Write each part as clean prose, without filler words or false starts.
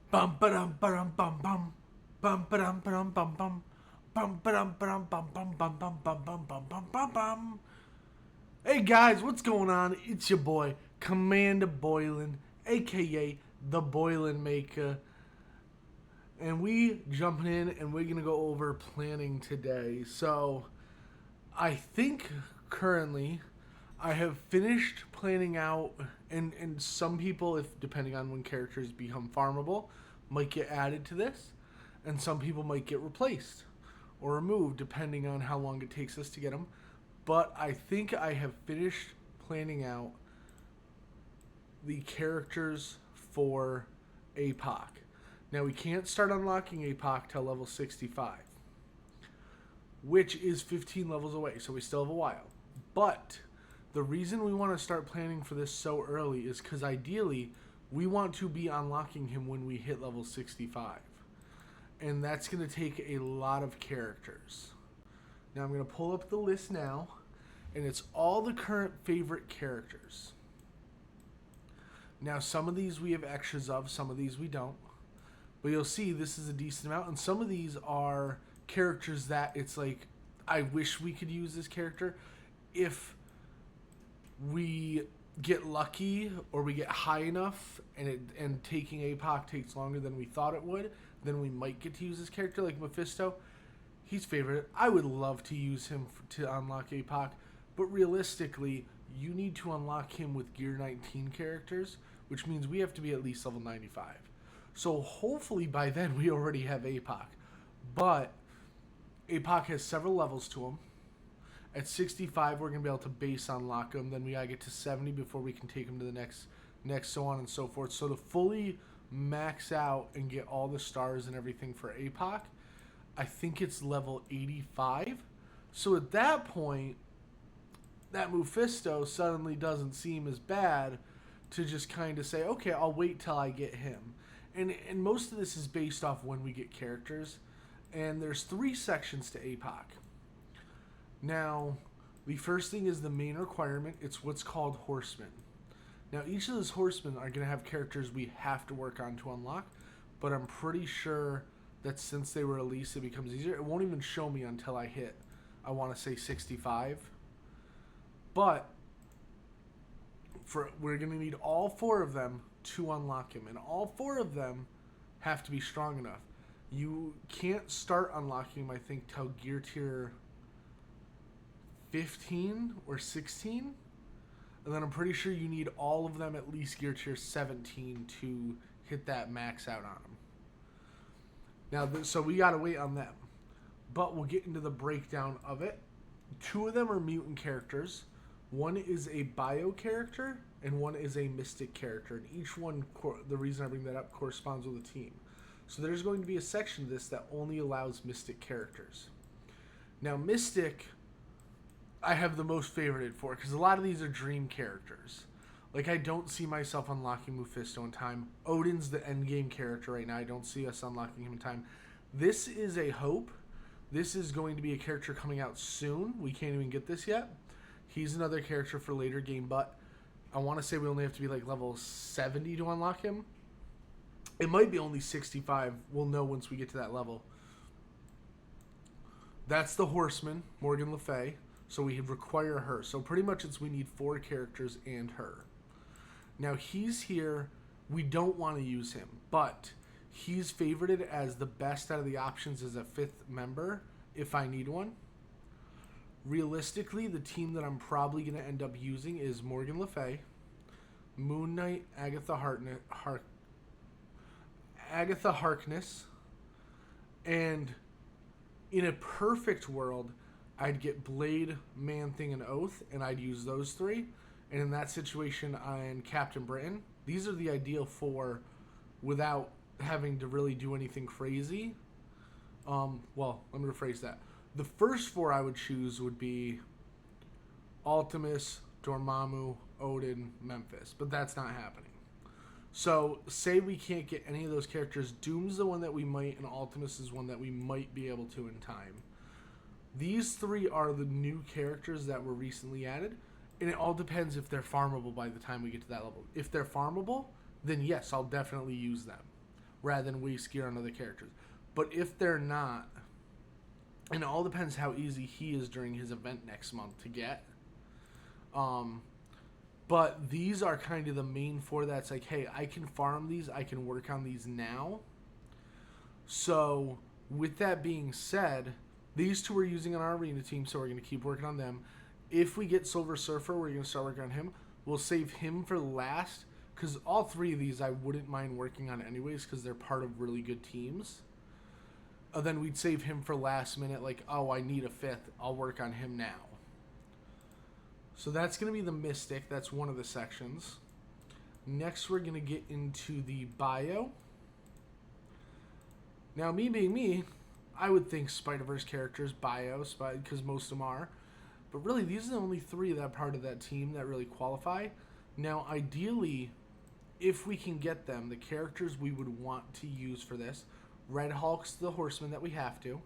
Bum ba-dum ba-dum bum bum. Bum ba-dum ba-dum bum bum. Bum ba-dum ba-dum bum bum bum bum bum bum bum bum bum bum. Hey guys, what's going on? It's your boy, Commander Boylan, aka the Boylan Maker. And we jumping in and we're gonna go over planning today. So I think currently I have finished planning out, and some people, if depending on when characters become farmable, might get added to this, and some people might get replaced or removed depending on how long it takes us to get them. But I think I have finished planning out the characters for APOC. Now we can't start unlocking APOC till level 65, which is 15 levels away, so we still have a while. But the reason we want to start planning for this so early is because ideally we want to be unlocking him when we hit level 65. And that's going to take a lot of characters. Now I'm going to pull up the list now, and it's all the current favorite characters. Now some of these we have extras of, some of these we don't. But you'll see this is a decent amount, and some of these are characters that it's like, I wish we could use this character. If we get lucky or we get high enough and taking APOC takes longer than we thought it would, then we might get to use this character like Mephisto. He's favorite. I would love to use him to unlock APOC, but realistically, you need to unlock him with Gear 19 characters, which means we have to be at least level 95. So hopefully by then we already have APOC. But APOC has several levels to him. At 65, we're going to be able to base unlock him. Then we got to get to 70 before we can take him to the next, so on and so forth. So to fully max out and get all the stars and everything for APOC, I think it's level 85. So at that point, that Mephisto suddenly doesn't seem as bad to just kind of say, okay, I'll wait till I get him. And most of this is based off when we get characters. And there's 3 sections to APOC. Now, the first thing is the main requirement. It's what's called Horsemen. Now, each of those Horsemen are going to have characters we have to work on to unlock. But I'm pretty sure that since they were released, it becomes easier. It won't even show me until I hit, I want to say 65. But we're going to need all 4 of them to unlock him. And all 4 of them have to be strong enough. You can't start unlocking him, I think, till gear tier 15 or 16. And then I'm pretty sure you need all of them at least gear tier 17 to hit that max out on them. Now, so we got to wait on them. But we'll get into the breakdown of it. 2 of them are mutant characters. One is a bio character, and one is a mystic character. And each one, the reason I bring that up, corresponds with a team. So there's going to be a section of this that only allows mystic characters. Now, mystic, I have the most favorited for, because a lot of these are dream characters. Like, I don't see myself unlocking Mephisto in time. Odin's the endgame character right now. I don't see us unlocking him in time. This is a hope. This is going to be a character coming out soon. We can't even get this yet. He's another character for later game, but I want to say we only have to be like level 70 to unlock him. It might be only 65. We'll know once we get to that level. That's the Horseman, Morgan Le Fay. So we require her. So pretty much we need 4 characters and her. Now he's here. We don't want to use him, but he's favorited as the best out of the options as a 5th member if I need one. Realistically, the team that I'm probably going to end up using is Morgan Le Fay, Moon Knight, Agatha Harkness, and in a perfect world, I'd get Blade, Man-Thing, and Oath, and I'd use those 3. And in that situation, I'm Captain Britain. These are the ideal 4 without having to really do anything crazy. Well, let me rephrase that. The first 4 I would choose would be Ultimus, Dormammu, Odin, Memphis. But that's not happening. So, say we can't get any of those characters. Doom's the one that we might, and Ultimus is one that we might be able to in time. These 3 are the new characters that were recently added, and it all depends if they're farmable by the time we get to that level. If they're farmable, then yes, I'll definitely use them. rather than waste gear on other characters. But if they're not, and it all depends how easy he is during his event next month to get. But these are kind of the main four that's like, hey, I can farm these, I can work on these now. So, with that being said, these two we're using on our arena team, so we're going to keep working on them. If we get Silver Surfer, we're going to start working on him. We'll save him for last, because all three of these I wouldn't mind working on anyways, because they're part of really good teams. Then we'd save him for last minute, like, oh, I need a fifth, I'll work on him now. So that's going to be the Mystic. That's one of the sections. Next, we're going to get into the bio. Now, me being me, I would think Spider-Verse characters, bio, because most of them are. But really, these are the only three that are part of that team that really qualify. Now, ideally, if we can get them, the characters we would want to use for this, Red Hulk's the Horseman that we have to.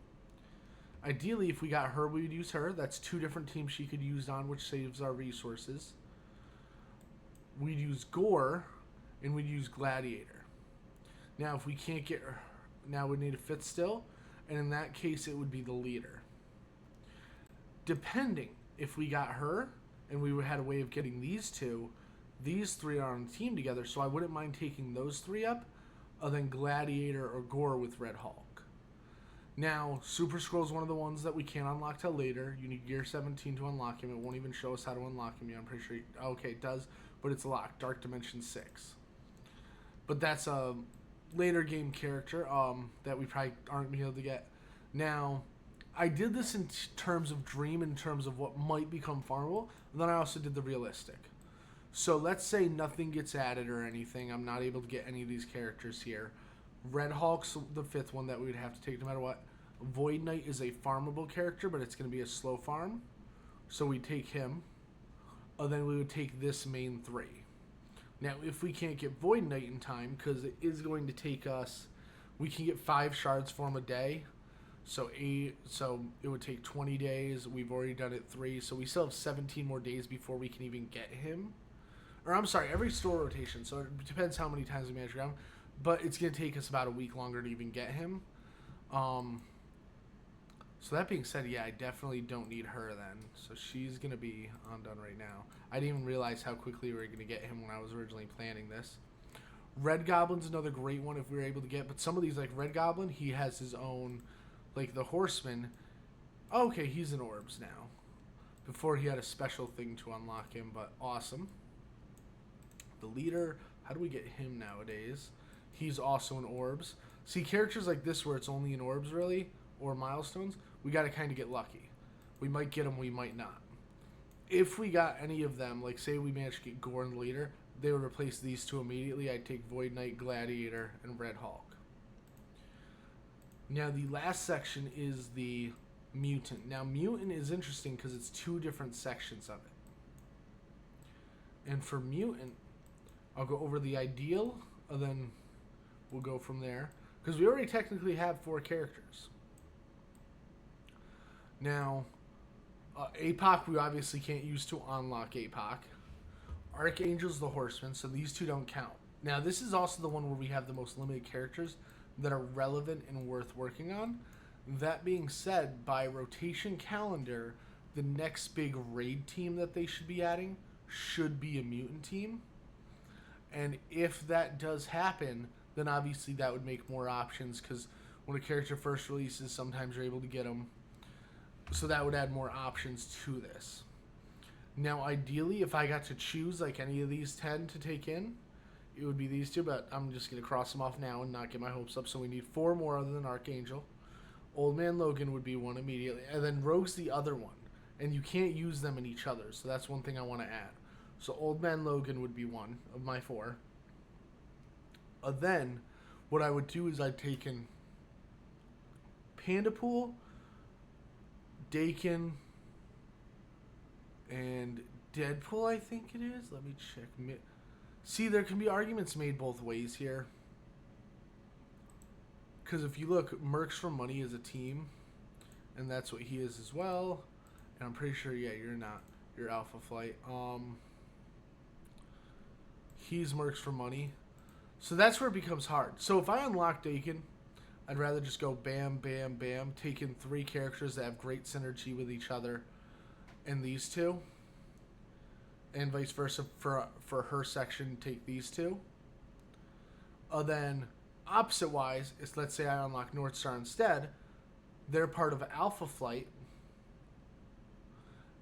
Ideally, if we got her, we would use her. That's two different teams she could use on, which saves our resources. We'd use Gore, and we'd use Gladiator. Now, if we can't get her, now we'd need a fifth still, and in that case, it would be the leader. Depending, if we got her, and we had a way of getting these two, these three are on the team together, so I wouldn't mind taking those three up, other than Gladiator or Gore with Red Hulk. Now, Super Skrull is one of the ones that we can't unlock till later. You need Gear 17 to unlock him. It won't even show us how to unlock him yet. I'm pretty sure... okay, it does, but it's locked. Dark Dimension 6. But that's a later game character that we probably aren't going to be able to get. Now, I did this in terms of dream, in terms of what might become farmable. And then I also did the realistic. So let's say nothing gets added or anything. I'm not able to get any of these characters here. Red Hulk's the fifth one that we would have to take no matter what. Void Knight is a farmable character, but it's going to be a slow farm. So we take him. Then we would take this main three. Now, if we can't get Void Knight in time, because it is going to take us... we can get 5 shards for him a day. So it would take 20 days. We've already done it 3. So we still have 17 more days before we can even get him. Or I'm sorry, every store rotation. So it depends how many times we manage to get him. But it's going to take us about a week longer to even get him. So that being said, yeah, I definitely don't need her then. So she's going to be undone right now. I didn't even realize how quickly we were going to get him when I was originally planning this. Red Goblin's another great one if we were able to get. But some of these, like Red Goblin, he has his own, like the Horseman. Oh, okay, he's in Orbs now. Before he had a special thing to unlock him, but awesome. The Leader, how do we get him nowadays? He's also in Orbs. See, characters like this where it's only in Orbs, really, or Milestones, we got to kind of get lucky. We might get them, we might not. If we got any of them, like say we managed to get Gore and the Leader, they would replace these two immediately. I'd take Void Knight, Gladiator, and Red Hulk. Now, the last section is the Mutant. Now, Mutant is interesting because it's 2 different sections of it. And for Mutant, I'll go over the ideal, and then we'll go from there. Because we already technically have 4 characters. Now, APOC we obviously can't use to unlock APOC. Archangel's the Horseman, so these 2 don't count. Now, this is also the one where we have the most limited characters that are relevant and worth working on. That being said, by rotation calendar, the next big raid team that they should be adding should be a Mutant team. And if that does happen, then obviously that would make more options, because when a character first releases, sometimes you're able to get them. So that would add more options to this. Now, ideally, if I got to choose like any of these 10 to take in, it would be these 2, but I'm just going to cross them off now and not get my hopes up. So we need 4 more other than Archangel. Old Man Logan would be one immediately. And then Rogue's the other one. And you can't use them in each other, so that's one thing I want to add. So Old Man Logan would be one of my 4. Then, what I would do is I'd take in Pandapool, Dakin, and Deadpool, I think it is. Let me check. See, there can be arguments made both ways here. Because if you look, Mercs for Money is a team, and that's what he is as well. And I'm pretty sure, yeah, you're not. You're Alpha Flight. He's Mercs for Money. So that's where it becomes hard. So if I unlock Dakin, I'd rather just go bam, bam, bam, take in 3 characters that have great synergy with each other, and these two, and vice versa for her section, take these two. Then opposite wise is, let's say I unlock North Star instead. They're part of Alpha Flight,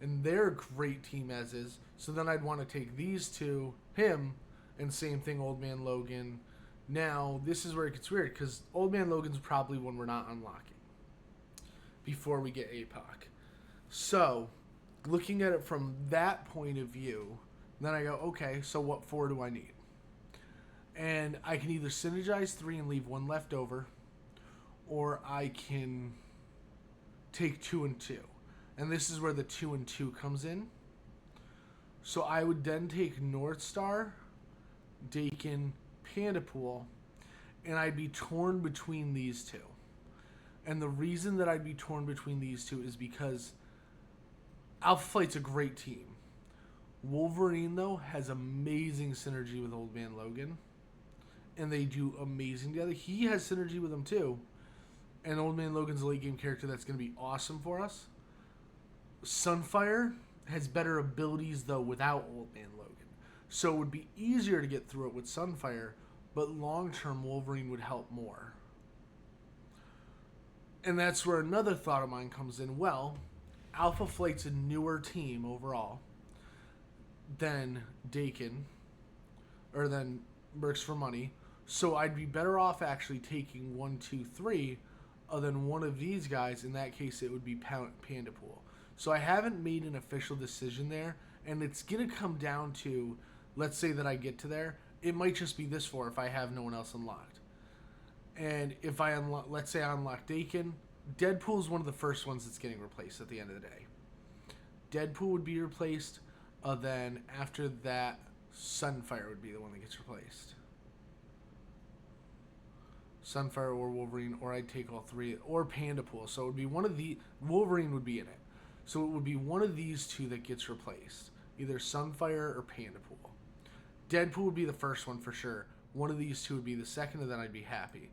and they're a great team as is. So then I'd want to take these two, him, and same thing, Old Man Logan. Now, this is where it gets weird, because Old Man Logan's probably one we're not unlocking before we get APOC. So, looking at it from that point of view, then I go, okay, so what 4 do I need? And I can either synergize 3 and leave 1 left over, or I can take 2 and 2. And this is where the 2 and 2 comes in. So I would then take North Star, Dakin, Pandapool, and I'd be torn between these two. And the reason that I'd be torn between these two is because Alpha Flight's a great team. Wolverine, though, has amazing synergy with Old Man Logan. And they do amazing together. He has synergy with them, too. And Old Man Logan's a late game character that's going to be awesome for us. Sunfire has better abilities, though, without Old Man Logan. So it would be easier to get through it with Sunfire, but long-term Wolverine would help more. And that's where another thought of mine comes in. Well, Alpha Flight's a newer team overall than Dakin, or than Mercs for Money. So I'd be better off actually taking 1, 2, 3 than one of these guys. In that case, it would be Pandapool. So I haven't made an official decision there, and it's going to come down to, let's say that I get to there, it might just be this 4 if I have no one else unlocked. And if I unlock, let's say I unlock Dakin, Deadpool is one of the first ones that's getting replaced at the end of the day. Deadpool would be replaced, then after that, Sunfire would be the one that gets replaced. Sunfire or Wolverine, or I'd take all 3, or Pandapool. So it would be one of the, Wolverine would be in it. So it would be one of these 2 that gets replaced. Either Sunfire or Pandapool. Deadpool would be the first one for sure. One of these 2 would be the second, and then I'd be happy.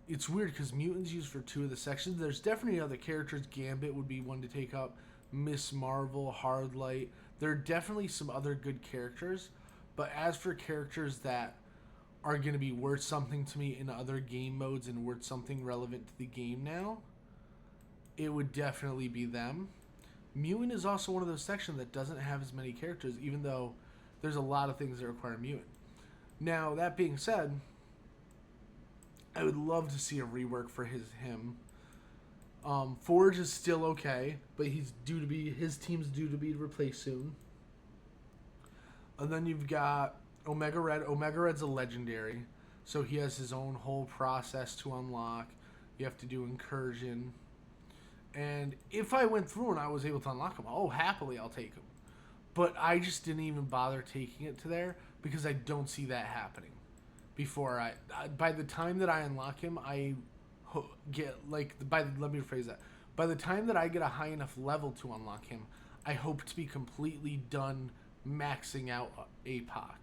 It's weird because Mutant's used for 2 of the sections. There's definitely other characters. Gambit would be one to take up. Miss Marvel, Hardlight. There are definitely some other good characters. But as for characters that are going to be worth something to me in other game modes and worth something relevant to the game now, it would definitely be them. Mutant is also one of those sections that doesn't have as many characters, even though there's a lot of things that require Mutant. Now, that being said, I would love to see a rework for him. Forge is still okay, but his team's due to be replaced soon. And then you've got Omega Red. Omega Red's a legendary, so he has his own whole process to unlock. You have to do incursion. And if I went through and I was able to unlock him, happily I'll take him. But I just didn't even bother taking it to there because I don't see that happening. By the time that I unlock him, let me rephrase that. By the time that I get a high enough level to unlock him, I hope to be completely done maxing out APOC.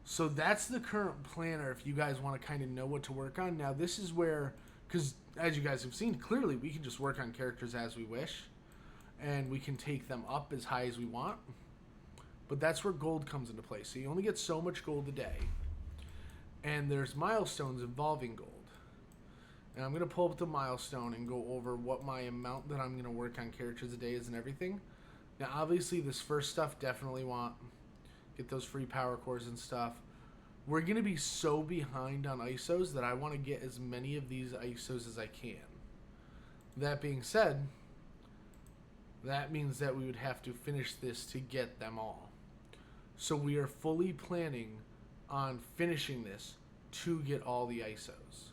So that's the current planner if you guys want to kind of know what to work on. Now this is where, because as you guys have seen, clearly we can just work on characters as we wish. And we can take them up as high as we want. But that's where gold comes into play. So you only get so much gold a day. And there's milestones involving gold. And I'm going to pull up the milestone and go over what my amount that I'm going to work on characters a day is and everything. Now, obviously, this first stuff, definitely want get those free power cores and stuff. We're going to be so behind on ISOs that I want to get as many of these ISOs as I can. That being said, that means that we would have to finish this to get them all. So we are fully planning on finishing this to get all the ISOs,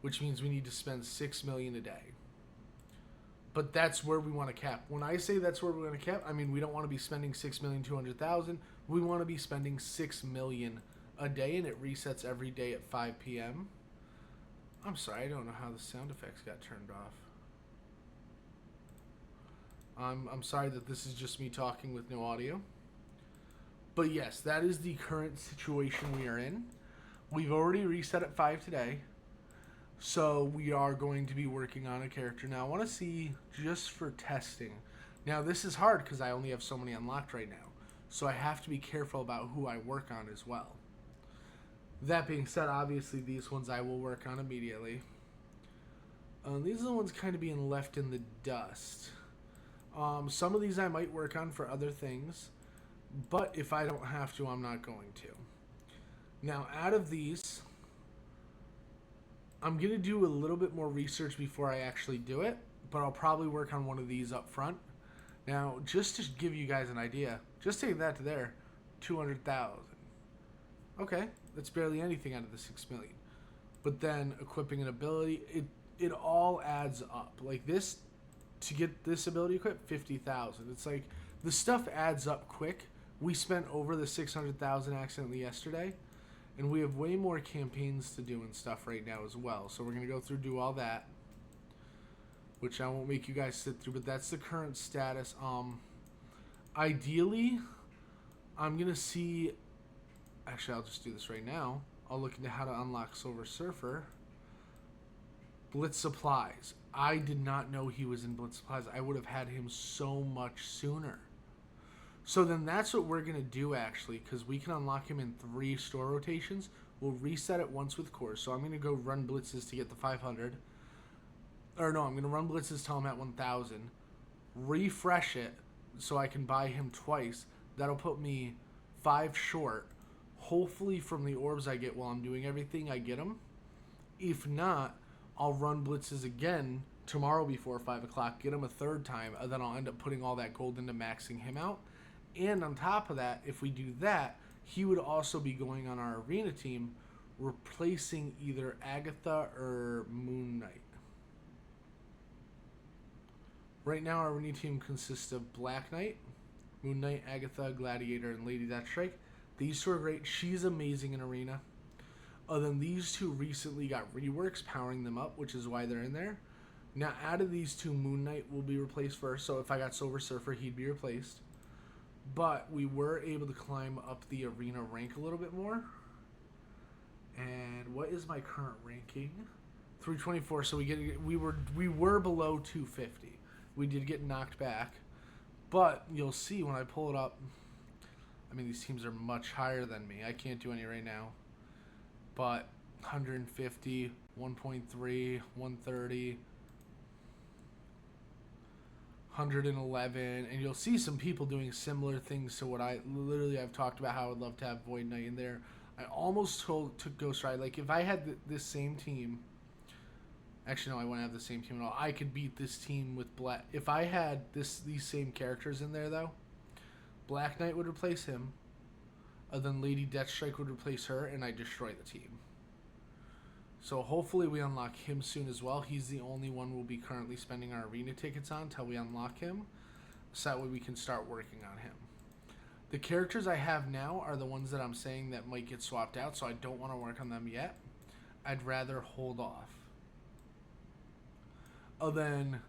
which means we need to spend $6 million a day. But that's where we want to cap. When I say that's where we're going to cap, I mean we don't want to be spending $6,200,000. We want to be spending $6 million a day, and it resets every day at 5 p.m. I'm sorry, I don't know how the sound effects got turned off. I'm sorry that this is just me talking with no audio. But yes, that is the current situation we are in. We've already reset at 5 today. So we are going to be working on a character. Now I want to see, just for testing. Now this is hard because I only have so many unlocked right now. So I have to be careful about who I work on as well. That being said, obviously these ones I will work on immediately. These are the ones kind of being left in the dust. Some of these I might work on for other things. But if I don't have to, I'm not going to. Now out of these, I'm going to do a little bit more research before I actually do it, but I'll probably work on one of these up front. Now, just to give you guys an idea, just taking that to there, 200,000. Okay, that's barely anything out of the 6 million. But then equipping an ability, it all adds up. Like this, to get this ability equipped, 50,000. It's like the stuff adds up quick. We spent over the 600,000 accidentally yesterday. And we have way more campaigns to do and stuff right now as well. So we're going to go through, do all that. Which I won't make you guys sit through, but that's the current status. Ideally, I'm going to see... Actually, I'll just do this right now. I'll look into how to unlock Silver Surfer. Blitz Supplies. I did not know he was in Blitz Supplies. I would have had him so much sooner. So then that's what we're going to do, actually, because we can unlock him in 3 store rotations. We'll reset it once with cores. So I'm going to go run blitzes to get the 500. Or no, I'm going to run blitzes till I'm at 1,000. Refresh it so I can buy him twice. That'll put me 5 short. Hopefully from the orbs I get while I'm doing everything, I get them. If not, I'll run blitzes again tomorrow before 5 o'clock, get him a 3rd time, and then I'll end up putting all that gold into maxing him out. And on top of that, if we do that, he would also be going on our arena team, replacing either Agatha or Moon Knight. Right now, our arena team consists of Black Knight, Moon Knight, Agatha, Gladiator, and Lady Deathstrike. These 2 are great. She's amazing in arena. Other than these 2 recently got reworks, powering them up, which is why they're in there. Now, out of these 2, Moon Knight will be replaced first. So if I got Silver Surfer, he'd be replaced. But we were able to climb up the arena rank a little bit more. And what is my current ranking? 324. So we were below 250. We did get knocked back. But you'll see when I pull it up. I mean, these teams are much higher than me. I can't do any right now. But 150, 1.3, 130. 111, and you'll see some people doing similar things to what I've talked about, how I would love to have Void Knight in there. I almost took Ghost Rider. Like, if I had this same team, actually no, I wouldn't have the same team at all. I could beat this team with Black. If I had these same characters in there though, Black Knight would replace him, then Lady Deathstrike would replace her, and I destroy the team. So hopefully we unlock him soon as well. He's the only one we'll be currently spending our arena tickets on until we unlock him. So that way we can start working on him. The characters I have now are the ones that I'm saying that might get swapped out, so I don't want to work on them yet. I'd rather hold off. Other than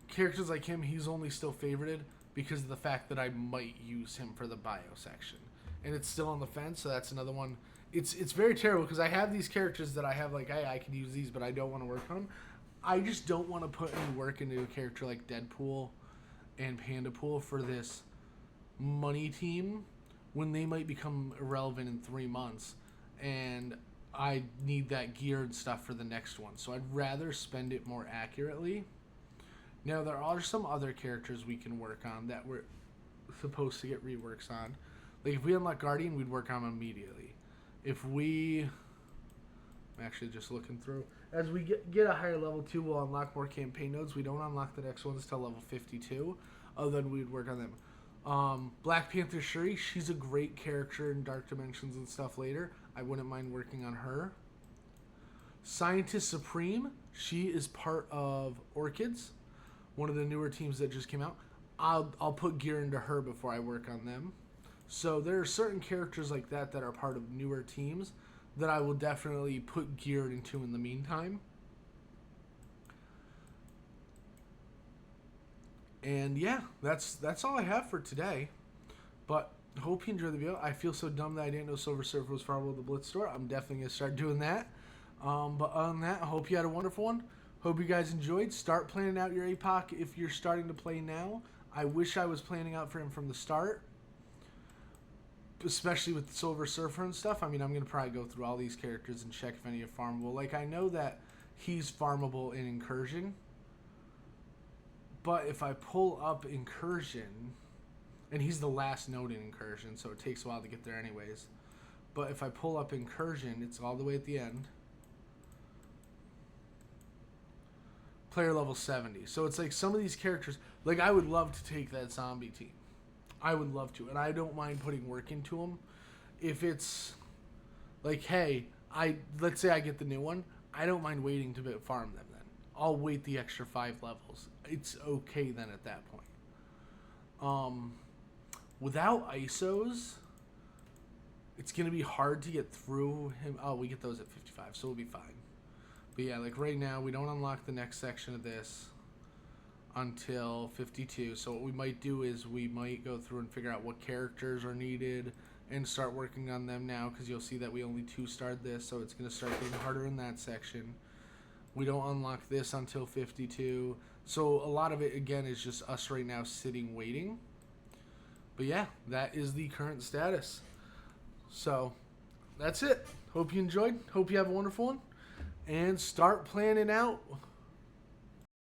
characters like him, he's only still favorited because of the fact that I might use him for the bio section. And it's still on the fence, so that's another one. It's very terrible because I have these characters that I have like, hey, I can use these, but I don't want to work on them. I just don't want to put any work into a character like Deadpool and Pandapool for this money team when they might become irrelevant in 3 months. And I need that geared stuff for the next one. So I'd rather spend it more accurately. Now, there are some other characters we can work on that we're supposed to get reworks on. Like, if we unlock Guardian, we'd work on him immediately. If we... I'm actually just looking through. As we get a higher level 2, we'll unlock more campaign nodes. We don't unlock the next ones till level 52. Other than we'd work on them. Black Panther Shuri, she's a great character in Dark Dimensions and stuff later. I wouldn't mind working on her. Scientist Supreme, she is part of Orchids, one of the newer teams that just came out. I'll put gear into her before I work on them. So there are certain characters like that that are part of newer teams that I will definitely put geared into in the meantime. And yeah, that's all I have for today. But hope you enjoyed the video. I feel so dumb that I didn't know Silver Surfer was farmable at the Blitz store. I'm definitely going to start doing that. But other than that, I hope you had a wonderful one. Hope you guys enjoyed. Start planning out your APOC if you're starting to play now. I wish I was planning out for him from the start, especially with Silver Surfer and stuff. I mean, I'm going to probably go through all these characters and check if any are farmable. Like, I know that he's farmable in Incursion, but if I pull up Incursion, and he's the last node in Incursion, so it takes a while to get there anyways. But if I pull up Incursion, it's all the way at the end. Player level 70. So it's like some of these characters, like I would love to take that zombie team. I would love to, and I don't mind putting work into them. If it's like, hey, let's say I get the new one, I don't mind waiting to farm them then. I'll wait the extra 5 levels. It's okay then at that point. Without ISOs, it's going to be hard to get through him. Oh, we get those at 55, so we'll be fine. But yeah, like right now, we don't unlock the next section of this until 52. So what we might do is we might go through and figure out what characters are needed and start working on them now, because you'll see that we only 2-starred this, so it's going to start getting harder in that section. We don't unlock this until 52. So a lot of it, again, is just us right now sitting waiting. But yeah, that is the current status. So that's it. Hope you enjoyed. Hope you have a wonderful one. And start planning out